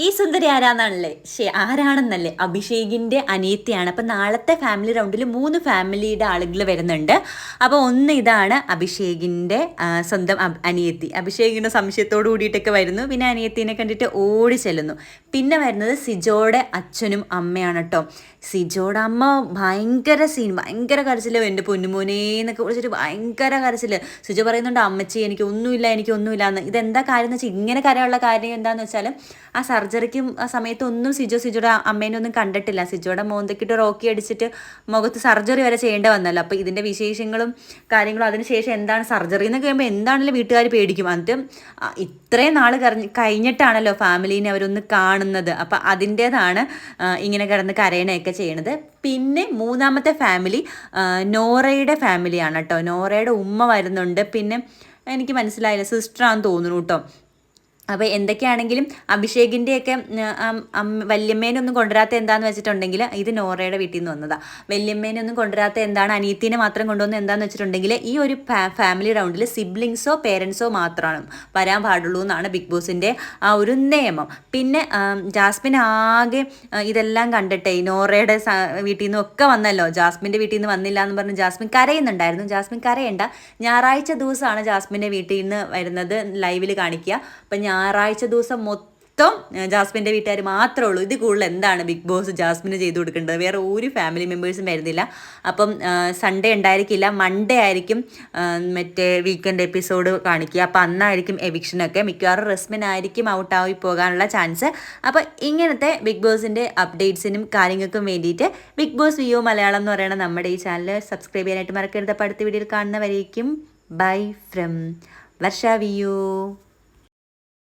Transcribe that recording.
ഈ സുന്ദരി ആരാന്നാണല്ലേ, ആരാണെന്നല്ലേ, അഭിഷേകിൻ്റെ അനിയത്തിയാണ്. അപ്പം നാളത്തെ ഫാമിലി റൗണ്ടിൽ 3 ഫാമിലിയുടെ ആളുകൾ വരുന്നുണ്ട്. അപ്പോൾ ഒന്ന് ഇതാണ് അഭിഷേകിൻ്റെ സ്വന്തം അനിയത്തി. അഭിഷേകിൻ്റെ സംശയത്തോടു കൂടിയിട്ടൊക്കെ വരുന്നു. പിന്നെ അനിയത്തിനെ കണ്ടിട്ട് ഓടി ചെല്ലുന്നു. പിന്നെ വരുന്നത് സിജോയുടെ അച്ഛനും അമ്മയാണ് കേട്ടോ. സിജോയുടെ അമ്മ ഭയങ്കര കരച്ചിലോ, എൻ്റെ പൊന്നുമോനെ എന്നൊക്കെ വിളിച്ചിട്ട് ഭയങ്കര കരച്ചിൽ. സിജോ പറയുന്നുണ്ട്, അമ്മച്ചി എനിക്കൊന്നുമില്ല എന്ന്. ഇതെന്താ കാര്യം എന്ന് വെച്ചാൽ, ഇങ്ങനെ കരയുള്ള കാര്യം എന്താണെന്ന് വെച്ചാൽ, ആ സർജറിക്കും ആ സമയത്തൊന്നും സിജോയുടെ അമ്മേനെ ഒന്നും കണ്ടിട്ടില്ല. സിജോയുടെ മോന്തക്കിട്ട് റോക്കി അടിച്ചിട്ട് മുഖത്ത് സർജറി വരെ ചെയ്യേണ്ടി വന്നല്ലോ. അപ്പോൾ ഇതിൻ്റെ വിശേഷങ്ങളും കാര്യങ്ങളും അതിനുശേഷം എന്താണ് സർജറി എന്നൊക്കെ കഴിയുമ്പോൾ എന്താണെങ്കിലും വീട്ടുകാർ പേടിക്കും. എന്നിട്ട് ഇത്രയും നാൾ കഴിഞ്ഞിട്ടാണല്ലോ ഫാമിലീനെ അവരൊന്ന് കാണുന്നത്. അപ്പം അതിൻ്റേതാണ് ഇങ്ങനെ കിടന്ന് കരയണയൊക്കെ ചെയ്യണത്. പിന്നെ മൂന്നാമത്തെ ഫാമിലി നോറയുടെ ഫാമിലിയാണ് കേട്ടോ. നോറയുടെ ഉമ്മ വരുന്നുണ്ട്. പിന്നെ എനിക്ക് മനസ്സിലായില്ല, സിസ്റ്ററാണെന്ന് തോന്നുന്നു കേട്ടോ. അപ്പോൾ എന്തൊക്കെയാണെങ്കിലും അഭിഷേകിൻ്റെയൊക്കെ വല്യമ്മേനൊന്നും കൊണ്ടുവരാത്ത എന്താണെന്ന് വെച്ചിട്ടുണ്ടെങ്കിൽ, ഇത് നോറയുടെ വീട്ടിൽ നിന്ന് വന്നതാണ്. വല്യമ്മേനൊന്നും കൊണ്ടുവരാത്ത എന്താണ്, അനിയത്തിനെ മാത്രം കൊണ്ടുവന്ന് എന്താണെന്ന് വെച്ചിട്ടുണ്ടെങ്കിൽ, ഈ ഒരു ഫാമിലി റൗണ്ടിൽ സിബ്ലിങ്സോ പേരൻസോ മാത്രമാണ് വരാൻ പാടുള്ളൂ എന്നാണ് ബിഗ് ബോസിൻ്റെ ആ ഒരു നിയമം. പിന്നെ ജാസ്മിൻ ആകെ ഇതെല്ലാം കണ്ടിട്ടേ, നോറയുടെ വീട്ടിൽ നിന്നും ഒക്കെ വന്നല്ലോ, ജാസ്മിൻ്റെ വീട്ടിൽ നിന്ന് വന്നില്ല എന്ന് പറഞ്ഞ് ജാസ്മിൻ കരയുന്നുണ്ടായിരുന്നു. ജാസ്മിൻ കരയണ്ട, ഞായറാഴ്ച ദിവസമാണ് ജാസ്മിൻ്റെ വീട്ടിൽ നിന്ന് വരുന്നത് ലൈവിൽ കാണിക്കുക. അപ്പം ഞായറാഴ്ച ദിവസം മൊത്തം ജാസ്മിൻ്റെ വീട്ടുകാർ മാത്രമേ ഉള്ളൂ. ഇത് കൂടുതൽ എന്താണ് ബിഗ് ബോസ് ജാസ്മിന് ചെയ്തു കൊടുക്കേണ്ടത്? വേറെ ഒരു ഫാമിലി മെമ്പേഴ്സും വരുന്നില്ല. അപ്പം സൺഡേ ഉണ്ടായിരിക്കില്ല, മൺഡേ ആയിരിക്കും മറ്റേ വീക്കെൻഡ് എപ്പിസോഡ് കാണിക്കുക. അപ്പം അന്നായിരിക്കും എവിക്ഷനൊക്കെ. മിക്കവാറും റസ്മിൻ ആയിരിക്കും ഔട്ടായി പോകാനുള്ള ചാൻസ്. അപ്പോൾ ഇങ്ങനത്തെ ബിഗ് ബോസിൻ്റെ അപ്ഡേറ്റ്സിനും കാര്യങ്ങൾക്കും വേണ്ടിയിട്ട് ബിഗ് ബോസ് വ്യൂ മലയാളം എന്ന് പറയുന്ന നമ്മുടെ ഈ ചാനൽ സബ്സ്ക്രൈബ് ചെയ്യാനായിട്ട് മറക്കരുത്. അപ്പോൾ അടുത്ത വീഡിയോയിൽ കാണുന്നവരേക്കും ബൈ ഫ്രം വർഷ വ്യൂ.